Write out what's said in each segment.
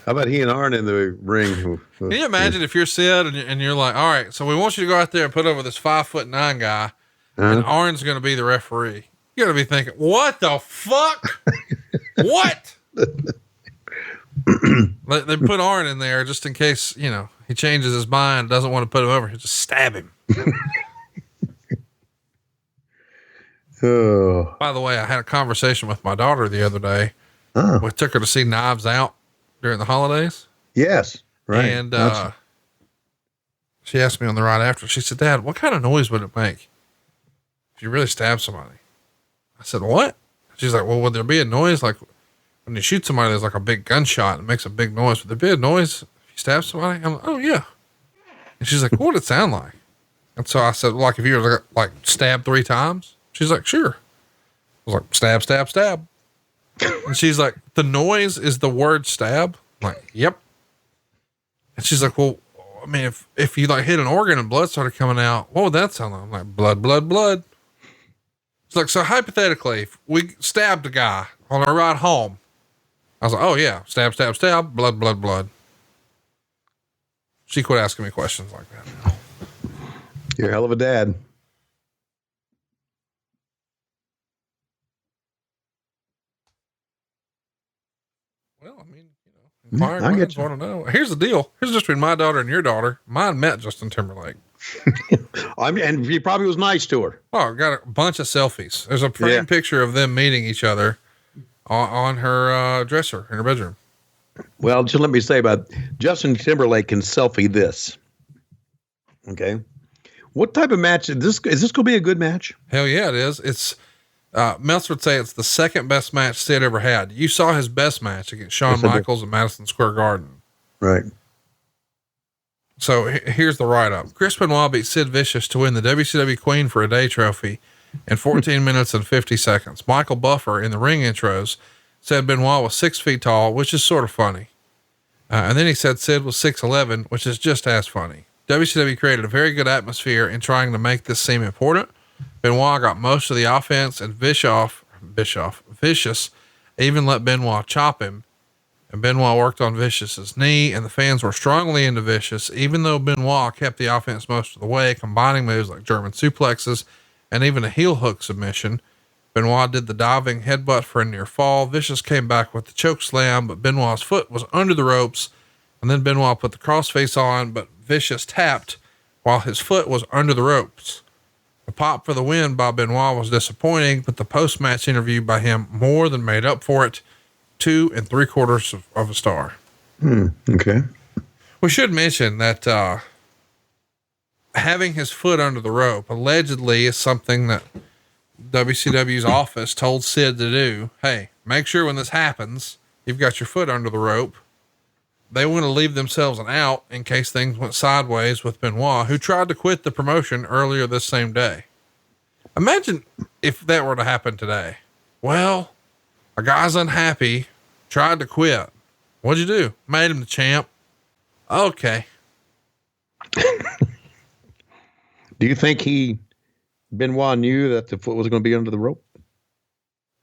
How about he and Arn in the ring? Can you imagine if you're Sid and you're like, all right, so we want you to go out there and put over this 5'9" guy, and Arn's going to be the referee. You're going to be thinking, what the fuck? What? They put Arn in there just in case, you know, he changes his mind, doesn't want to put him over. He just stab him. Oh. By the way, I had a conversation with my daughter the other day. We took her to see Knives Out during the holidays. Yes. Right. And, she asked me on the ride after, she said, Dad, what kind of noise would it make if you really stab somebody? I said, what? She's like, well, would there be a noise? Like when you shoot somebody, there's like a big gunshot. It makes a big noise. Would there be a noise if you stab somebody? I'm like, oh yeah. And she's like, what would it sound like? And so I said, like, if you were like stabbed 3 times, she's like, sure. I was like, stab, stab, stab. And she's like, the noise is the word stab. I'm like, yep. And she's like, well, I mean, if you like hit an organ and blood started coming out, what would that sound like? I'm like, blood, blood, blood. It's like, so hypothetically, if we stabbed a guy on our ride home, I was like, oh yeah, stab, stab, stab, blood, blood, blood. She quit asking me questions like that now. You're a hell of a dad. Well, I mean, you know, inquiring minds want to know. Here's the deal. Here's just between my daughter and your daughter. Mine met Justin Timberlake. And he probably was nice to her. Oh, got a bunch of selfies. There's a framed picture of them meeting each other on her dresser in her bedroom. Well, just let me say about Justin Timberlake can selfie this. Okay. What type of match is this going to be a good match? Hell yeah, it is. It's, Meltzer would say it's the second best match Sid ever had. You saw his best match against Shawn Michaels at Madison Square Garden. Right. So here's the write-up. Chris Benoit beat Sid Vicious to win the WCW Queen for a Day trophy in 14 minutes and 50 seconds. Michael Buffer in the ring intros said Benoit was 6 feet tall, which is sort of funny. And then he said Sid was 6'11", which is just as funny. WCW created a very good atmosphere in trying to make this seem important. Benoit got most of the offense, and Vicious even let Benoit chop him. And Benoit worked on Vicious's knee, and the fans were strongly into Vicious, even though Benoit kept the offense most of the way, combining moves like German suplexes and even a heel hook submission. Benoit did the diving headbutt for a near fall. Vicious came back with the choke slam, but Benoit's foot was under the ropes. And then Benoit put the crossface on, but Vicious tapped while his foot was under the ropes. The pop for the win by Benoit was disappointing, but the post-match interview by him more than made up for it. 2 3/4 of a star. Okay. We should mention that, having his foot under the rope allegedly is something that WCW's office told Sid to do. Hey, make sure when this happens, you've got your foot under the rope. They want to leave themselves an out in case things went sideways with Benoit, who tried to quit the promotion earlier this same day. Imagine if that were to happen today. Well, a guy's unhappy, tried to quit. What'd you do? Made him the champ. Okay. Do you think Benoit knew that the foot was going to be under the rope?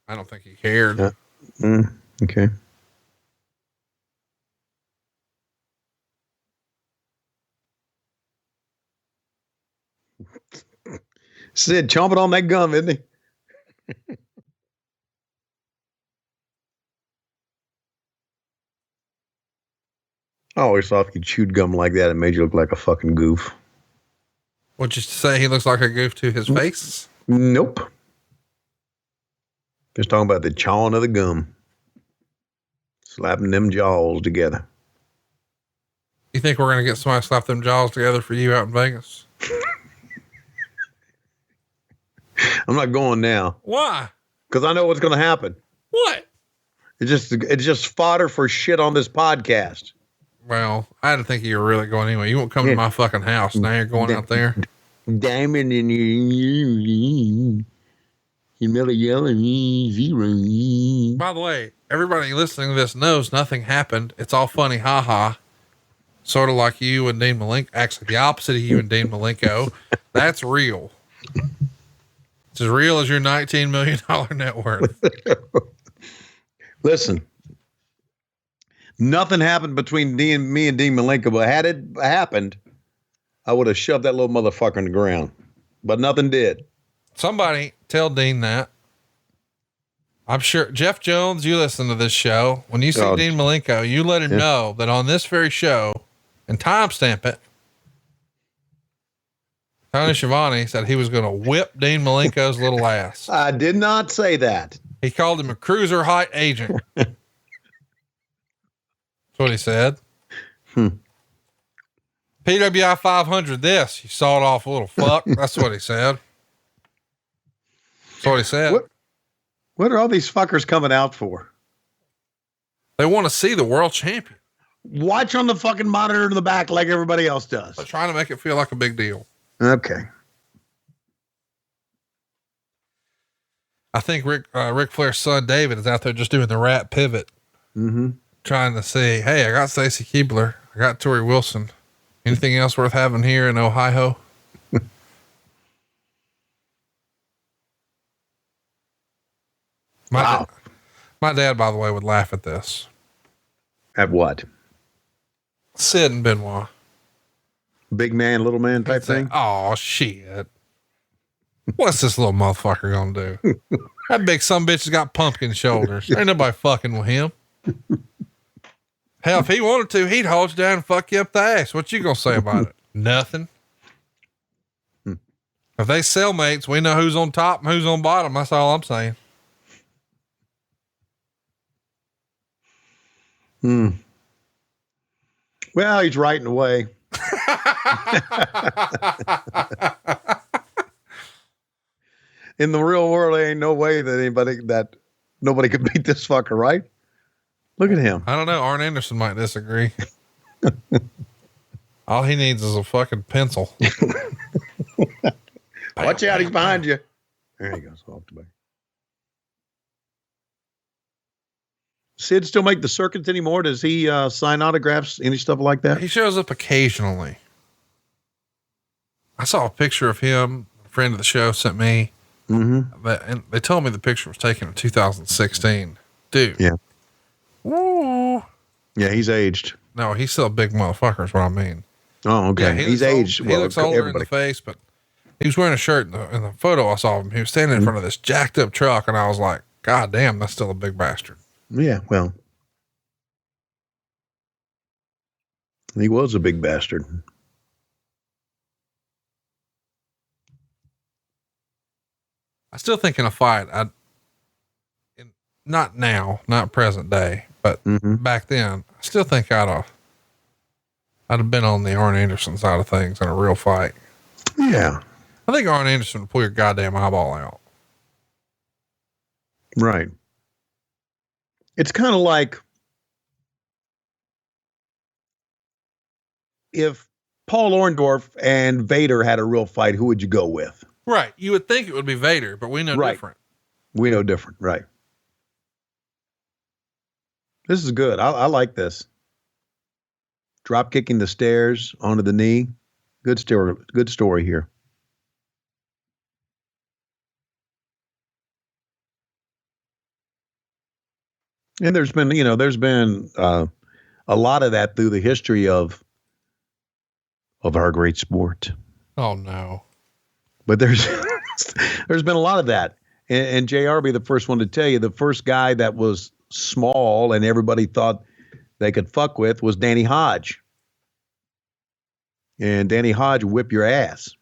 I don't think he cared. Okay. Sid chomping on that gum, isn't he? I always thought if you chewed gum like that, it made you look like a fucking goof. Would you say he looks like a goof to his face? Nope. Just talking about the chawing of the gum. Slapping them jaws together. You think we're going to get somebody to slap them jaws together for you out in Vegas? I'm not going now. Why? Because I know what's going to happen. What? It's just fodder for shit on this podcast. Well, I didn't think you were really going anyway. You won't come to my fucking house. Now you're going out there. Diamond in you. Another yelling zero. By the way, everybody listening to this knows nothing happened. It's all funny. Ha ha. Sort of like you and Dean Malenko. Actually, the opposite of you and Dean Malenko. That's real. It's as real as your $19 million net worth. Listen, Nothing happened between me and Dean Malenko, but had it happened, I would have shoved that little motherfucker in the ground. But nothing did. Somebody tell Dean that. I'm sure Jeff Jones, you listen to this show. When you see Dean Malenko, you let him know that on this very show, and timestamp it, Tony Schiavone said he was going to whip Dean Malenko's little ass. I did not say that. He called him a cruiser height agent. That's what he said. PWI 500 this, you sawed off little fuck. That's what he said. That's what he said. What are all these fuckers coming out for? They want to see the world champion. Watch on the fucking monitor in the back like everybody else does. They're trying to make it feel like a big deal. Okay. I think Ric Flair's son, David, is out there just doing the rat pivot. Trying to see, hey, I got Stacy Keibler. I got Tori Wilson. Anything else worth having here in Ohio? My dad, by the way, would laugh at this. At what? Sid and Benoit. Big man, little man type thing? Oh, shit. What's this little motherfucker gonna do? That big son bitch has got pumpkin shoulders. Ain't nobody fucking with him. Hell, if he wanted to, he'd hold you down and fuck you up the ass. What you gonna say about it? Nothing. If they cellmates, we know who's on top and who's on bottom. That's all I'm saying. Well, he's right in a way. In the real world, there ain't no way that nobody could beat this fucker, right? Look at him. I don't know. Arn Anderson might disagree. All he needs is a fucking pencil. Watch out, he's behind you. There he goes. Off the back. Sid still make the circuits anymore? Does he sign autographs, any stuff like that? He shows up occasionally. I saw a picture of him. A friend of the show sent me. And they told me the picture was taken in 2016. Dude. Yeah. Woo. Yeah, he's aged. No, he's still a big motherfucker is what I mean. Oh, okay. Yeah, he's aged. He looks older in the face, but he was wearing a shirt in the photo I saw of him. He was standing in front of this jacked up truck, and I was like, God damn, that's still a big bastard. Yeah, well. He was a big bastard. I still think in a fight, not now, not present day, but back then, I still think I'd have been on the Arn Anderson side of things in a real fight. Yeah. I think Arn Anderson would pull your goddamn eyeball out. Right. It's kind of like if Paul Orndorff and Vader had a real fight, who would you go with? Right. You would think it would be Vader, but we know different. We know different. Right. This is good. I like this. Drop kicking the stairs onto the knee. Good story. Good story here. And there's been a lot of that through the history of our great sport. Oh no. But there's been a lot of that. And JR be the first one to tell you the first guy that was small and everybody thought they could fuck with was Danny Hodge. And Danny Hodge whipped your ass.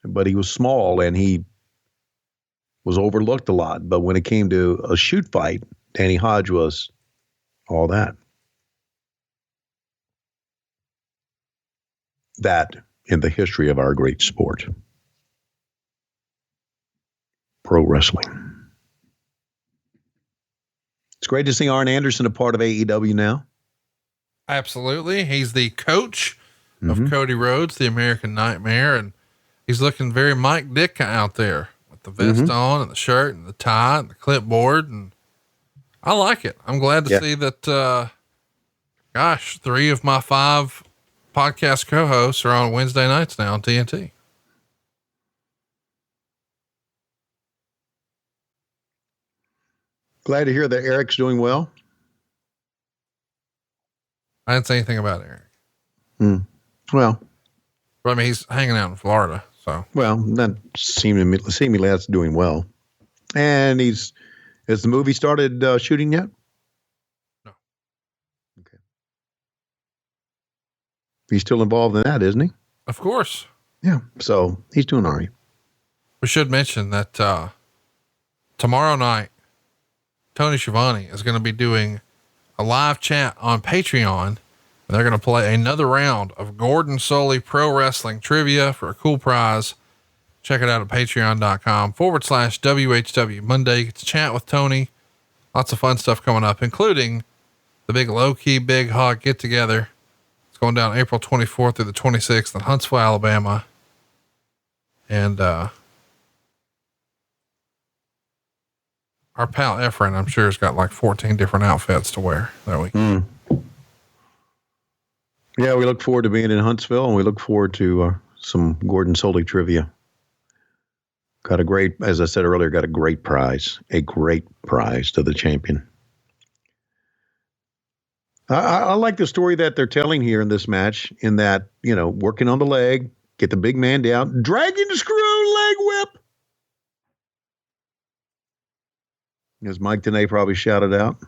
But he was small and he was overlooked a lot. But when it came to a shoot fight, Danny Hodge was all that. That in the history of our great sport. Pro wrestling. It's great to see Arn Anderson a part of AEW now. Absolutely. He's the coach of Cody Rhodes, the American Nightmare, and he's looking very Mike Dick out there with the vest on and the shirt and the tie and the clipboard. And I like it. I'm glad to see that, 3 of my 5 podcast co-hosts are on Wednesday nights now on TNT. Glad to hear that Eric's doing well. I didn't say anything about Eric. Well, But I mean, he's hanging out in Florida. So, that seemingly that's doing well. And has the movie started shooting yet? no. Okay. He's still involved in that, isn't he? Of course. Yeah. So he's doing all right. We should mention that, tomorrow night, Tony Schiavone is going to be doing a live chat on Patreon, and they're going to play another round of Gordon Soley Pro Wrestling Trivia for a cool prize. Check it out at patreon.com/WHW Monday. You get to chat with Tony. Lots of fun stuff coming up, including the big low key, big hog get together. It's going down April 24th through the 26th in Huntsville, Alabama. And, our pal Efren, I'm sure, has got like 14 different outfits to wear that week. Yeah, we look forward to being in Huntsville, and we look forward to some Gordon Soley trivia. As I said earlier, got a great prize to the champion. I like the story that they're telling here in this match, in that, working on the leg, get the big man down, dragging the screw, leg whip. As Mike Tenay probably shouted out.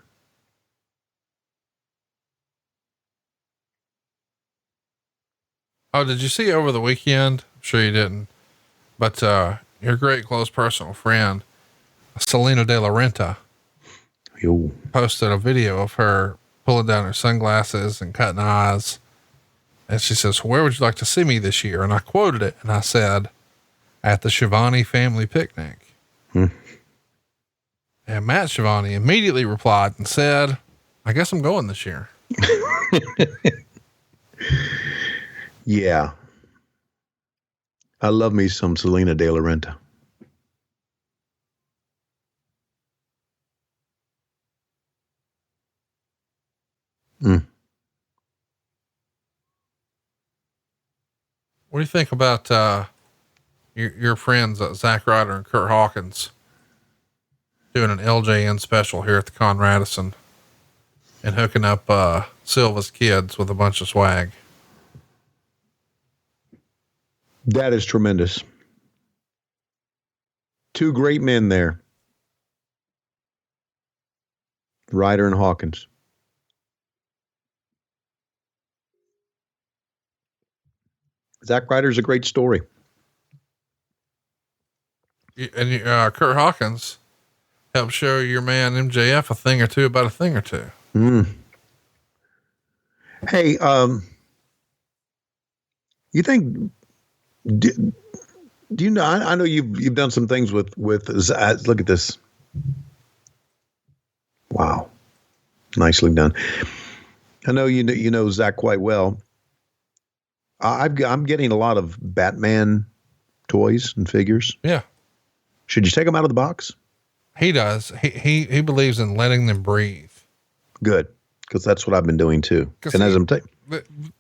Oh, did you see over the weekend? I'm sure you didn't, but, your great close personal friend, Selena De La Renta, posted a video of her pulling down her sunglasses and cutting eyes. And she says, "Where would you like to see me this year?" And I quoted it, and I said, "At the Schiavone family picnic." And Matt Schiavone immediately replied and said, "I guess I'm going this year." Yeah. I love me some Selena De La Renta. What do you think about, your friends, Zach Ryder and Kurt Hawkins, doing an LJN special here at the Con Radisson and hooking up, Silva's kids with a bunch of swag? That is tremendous. Two great men there. Ryder and Hawkins. Zack Ryder's a great story. And, Kurt Hawkins helped show your man MJF a thing or two about a thing or two. Hey, you think, do you know, I know you've done some things with look at this. Wow. Nicely done. I know, you know Zach quite well. I'm getting a lot of Batman toys and figures. Yeah. Should you take them out of the box? He does. He believes in letting them breathe. Good. Cause that's what I've been doing too. And as I'm taking,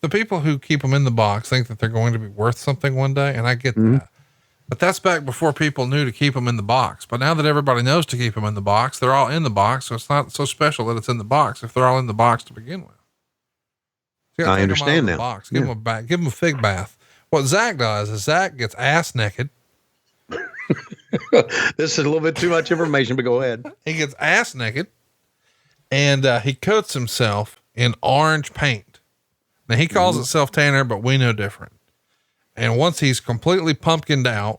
the people who keep them in the box think that they're going to be worth something one day. And I get that, but that's back before people knew to keep them in the box. But now that everybody knows to keep them in the box, they're all in the box. So it's not so special that it's in the box if they're all in the box to begin with. So I understand now. Box. Give them give them a fig bath. What Zach does is Zach gets ass naked. This is a little bit too much information, but go ahead. He gets ass naked and, he coats himself in orange paint. Now he calls it self-tanner, but we know different. And once he's completely pumpkined out,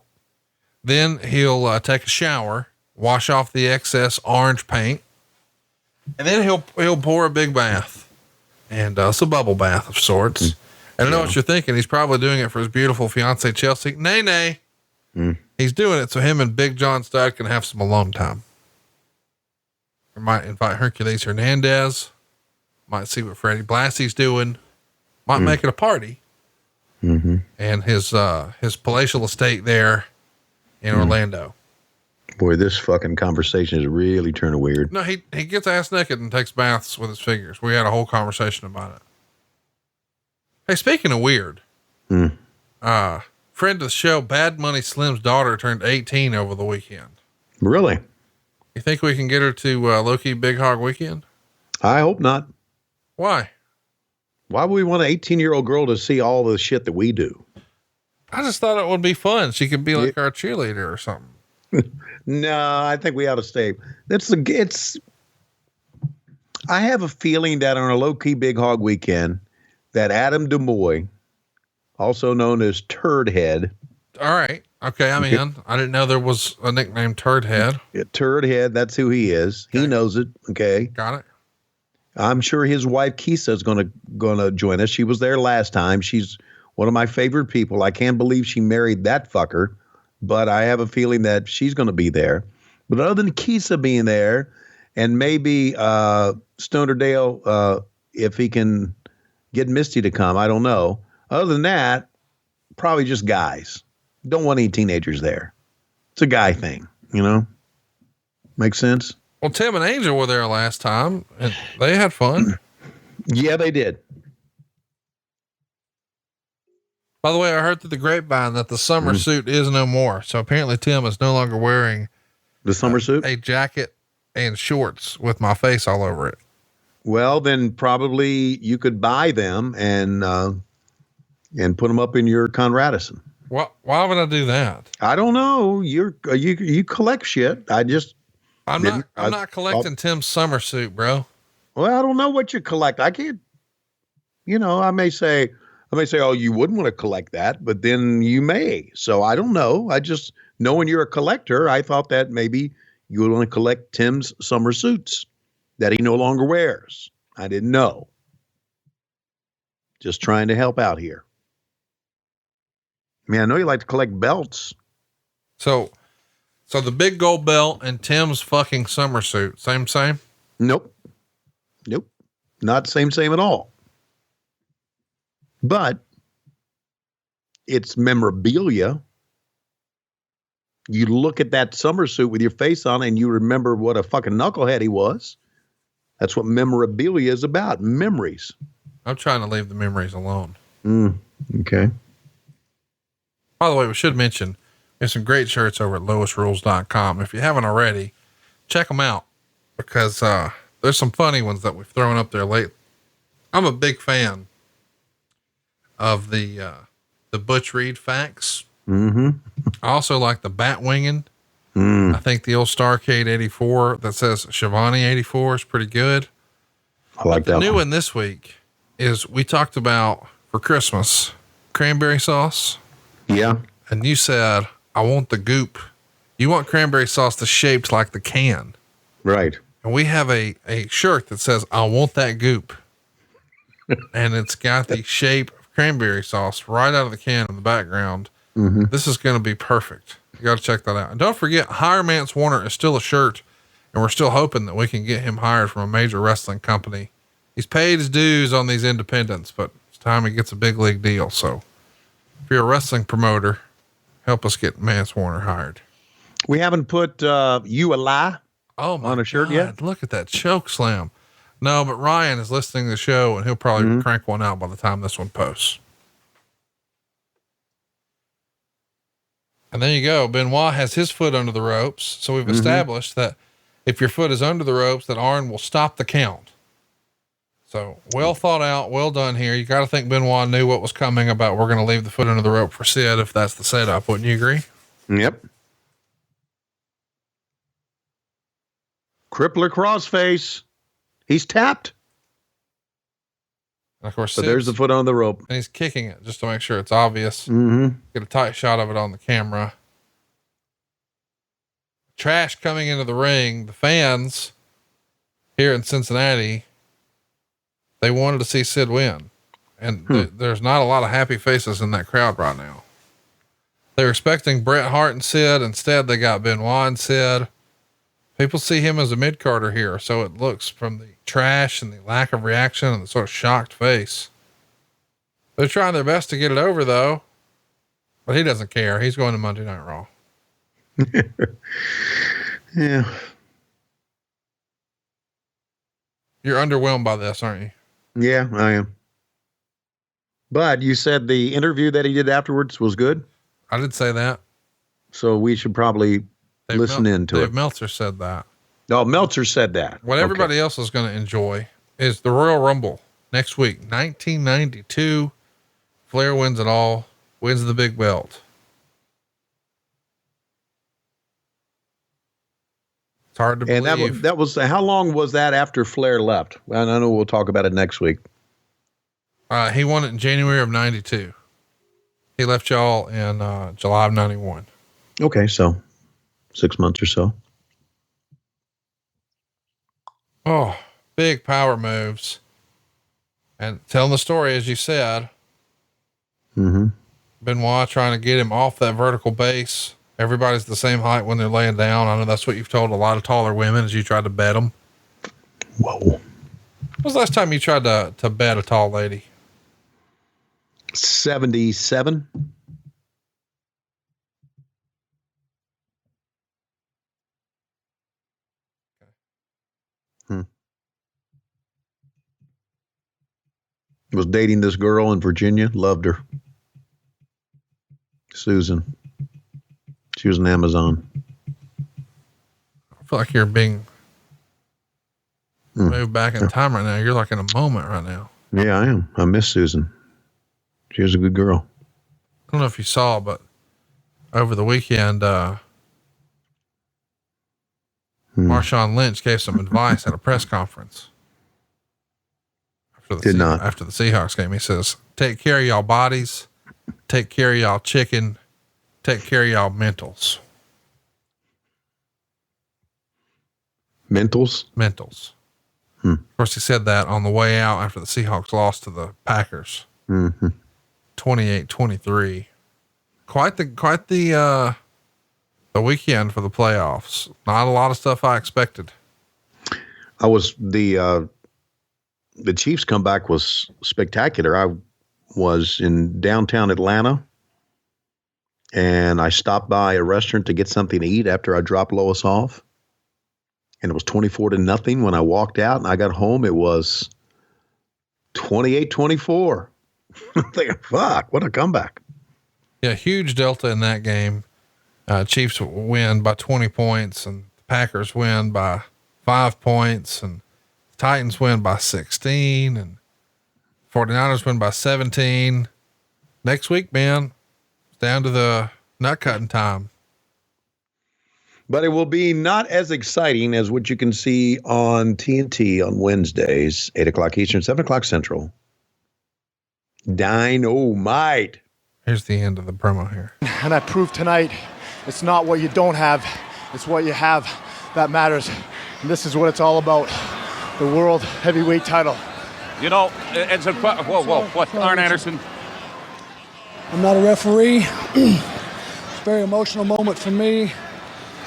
then he'll, take a shower, wash off the excess orange paint, and then he'll pour a big bath. And, it's a bubble bath of sorts. And I know what you're thinking. He's probably doing it for his beautiful fiance, Chelsea. Nay. He's doing it so him and Big John Studd can have some alone time. We might invite Hercules Hernandez, might see what Freddie Blassie's doing, might make it a party. And his palatial estate there in Orlando. Boy, this fucking conversation is really turning weird. No, he gets ass naked and takes baths with his figures. We had a whole conversation about it. Hey, speaking of weird, friend of the show, Bad Money Slim's daughter turned 18 over the weekend. Really? You think we can get her to, Low-Key Big Hog Weekend? I hope not. Why? Why would we want an 18-year-old girl to see all the shit that we do? I just thought it would be fun. She could be like our cheerleader or something. No, I think we ought to stay. I have a feeling that on a low-key Big Hog weekend, that Adam DeMoy, also known as Turd Head. All right. Okay. I'm in. I didn't know there was a nickname Turd Head. Turd Head. That's who he is. Okay. He knows it. Okay. Got it. I'm sure his wife Kisa is gonna join us. She was there last time. She's one of my favorite people. I can't believe she married that fucker, but I have a feeling that she's going to be there. But other than Kisa being there, and maybe Stoner Dale, if he can get Misty to come, I don't know. Other than that, probably just guys. Don't want any teenagers there. It's a guy thing, you know? Makes sense? Well, Tim and Angel were there last time, and they had fun. Yeah, they did. By the way, I heard through the grapevine that the summer suit is no more. So apparently Tim is no longer wearing the summer suit, a jacket and shorts with my face all over it. Well, then probably you could buy them and put them up in your Conradison. Why would I do that? I don't know. You collect shit. I'm not collecting Tim's summer suit, bro. Well, I don't know what you collect. I can't, I may say, oh, you wouldn't want to collect that, but then you may. So I don't know. I just, knowing you're a collector, I thought that maybe you would want to collect Tim's summer suits that he no longer wears. I didn't know. Just trying to help out here. I mean, I know you like to collect belts. So the big gold belt and Tim's fucking summer suit, same? Nope. Not same at all. But it's memorabilia. You look at that summer suit with your face on and you remember what a fucking knucklehead he was. That's what memorabilia is about. Memories. I'm trying to leave the memories alone. Okay. By the way, we should mention there's some great shirts over at lowestrules.com. If you haven't already, check them out because, there's some funny ones that we've thrown up there lately. I'm a big fan of the Butch Reed facts. I also like the bat winging. I think the old Starrcade 84 that says Schiavone 84 is pretty good. I like that. The new one this week is we talked about for Christmas, cranberry sauce. Yeah. And you said, I want the goop. You want cranberry sauce that's shaped like the can. Right. And we have a shirt that says, I want that goop. And it's got the shape of cranberry sauce right out of the can in the background. This is going to be perfect. You got to check that out. And don't forget, Hire Mance Warner is still a shirt, and we're still hoping that we can get him hired from a major wrestling company. He's paid his dues on these independents, but it's time he gets a big league deal. So if you're a wrestling promoter, help us get Mance Warner hired. We haven't put You a Lie on a shirt yet. Look at that choke slam. No, but Ryan is listening to the show and he'll probably crank one out by the time this one posts. And there you go. Benoit has his foot under the ropes. So we've established that if your foot is under the ropes, that Arn will stop the count. So well thought out, well done here. You got to think Benoit knew what was coming about. We're going to leave the foot under the rope for Sid if that's the setup. Wouldn't you agree? Yep. Crippler crossface. He's tapped. And of course, so there's the foot on the rope. And he's kicking it just to make sure it's obvious. Get a tight shot of it on the camera. Trash coming into the ring. The fans here in Cincinnati, they wanted to see Sid win. And there's not a lot of happy faces in that crowd right now. They were expecting Bret Hart and Sid. Instead, they got Benoit and Sid. People see him as a mid-carder here. So it looks from the trash and the lack of reaction and the sort of shocked face. They're trying their best to get it over though, but he doesn't care. He's going to Monday Night Raw. Yeah. You're underwhelmed by this, aren't you? Yeah, I am. But you said the interview that he did afterwards was good. I did say that. So we should probably listen into it. Dave Meltzer said that. No, Meltzer said that. What everybody else is going to enjoy is the Royal Rumble. next week, 1992. Flair wins it all, wins the big belt. It's hard to believe. And that was how long was that after Flair left? Well, I know we'll talk about it next week. He won it in January of 92. He left y'all in July of 91. Okay, so 6 months or so. Oh, big power moves. And telling the story, as you said, Benoit trying to get him off that vertical base. Everybody's the same height when they're laying down. I know that's what you've told a lot of taller women as you tried to bet them. Whoa. When was the last time you tried to bet a tall lady? 77. Was dating this girl in Virginia. Loved her. Susan. She was an Amazon. I feel like you're being moved back in time right now. You're like in a moment right now. Yeah, I am. I miss Susan. She was a good girl. I don't know if you saw, but over the weekend, Marshawn Lynch gave some advice at a press conference. After the Seahawks game, he says, take care of y'all bodies, take care of y'all chicken, take care of y'all mentals. Mentals. Of course, he said that on the way out after the Seahawks lost to the Packers. 28-23. Quite the weekend for the playoffs. Not a lot of stuff I expected. The Chiefs' comeback was spectacular. I was in downtown Atlanta, and I stopped by a restaurant to get something to eat after I dropped Lois off. And it was 24-0 when I walked out, and I got home. It was 28-24. I'm thinking, fuck, what a comeback. Yeah, huge delta in that game. Chiefs win by 20 points, and the Packers win by 5 points, and Titans win by 16, and 49ers win by 17. Next week, man, it's down to the nut cutting time. But it will be not as exciting as what you can see on TNT on Wednesdays, 8:00 Eastern, 7:00 Central. Dynamite. Here's the end of the promo here. And I proved tonight, it's not what you don't have, it's what you have that matters. And this is what it's all about. The world heavyweight title. You know, it's a what? Arn Anderson. I'm not a referee. It's a very emotional moment for me.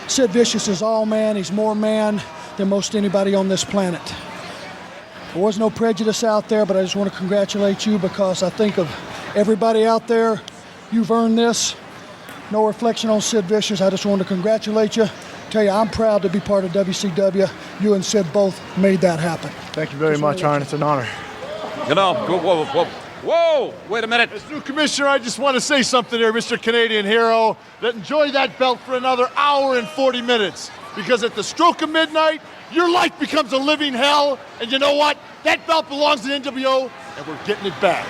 Sid Vicious is all man. He's more man than most anybody on this planet. There was no prejudice out there, but I just want to congratulate you because I think of everybody out there. You've earned this. No reflection on Sid Vicious. I just want to congratulate you. Tell you, I'm proud to be part of WCW. You and Sid both made that happen. Thank you very much, Arn. It's an honor. You know, whoa, wait a minute. As new commissioner, I just want to say something here, Mr. Canadian Hero, that enjoy that belt for another hour and 40 minutes. Because at the stroke of midnight, your life becomes a living hell. And you know what? That belt belongs to NWO, and we're getting it back.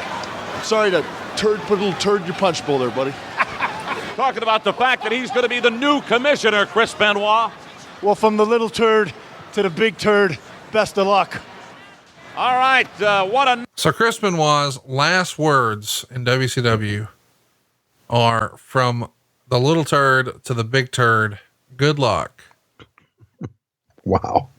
I'm sorry to put a little turd in your punch bowl there, buddy. Talking about the fact that he's going to be the new commissioner, Chris Benoit. Well, from the little turd to the big turd, best of luck. All right, So Chris Benoit's last words in WCW are from the little turd to the big turd. Good luck. Wow.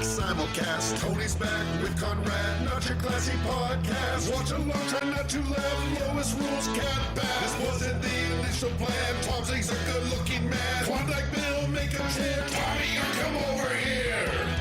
Simulcast. Tony's back with Conrad, not your classy podcast. Watch along, try not to laugh. Lowest rules can't pass. This wasn't the initial plan. Tom Zigg's a good-looking man. Klondike Bill, make a trip. Tommy, you come over here.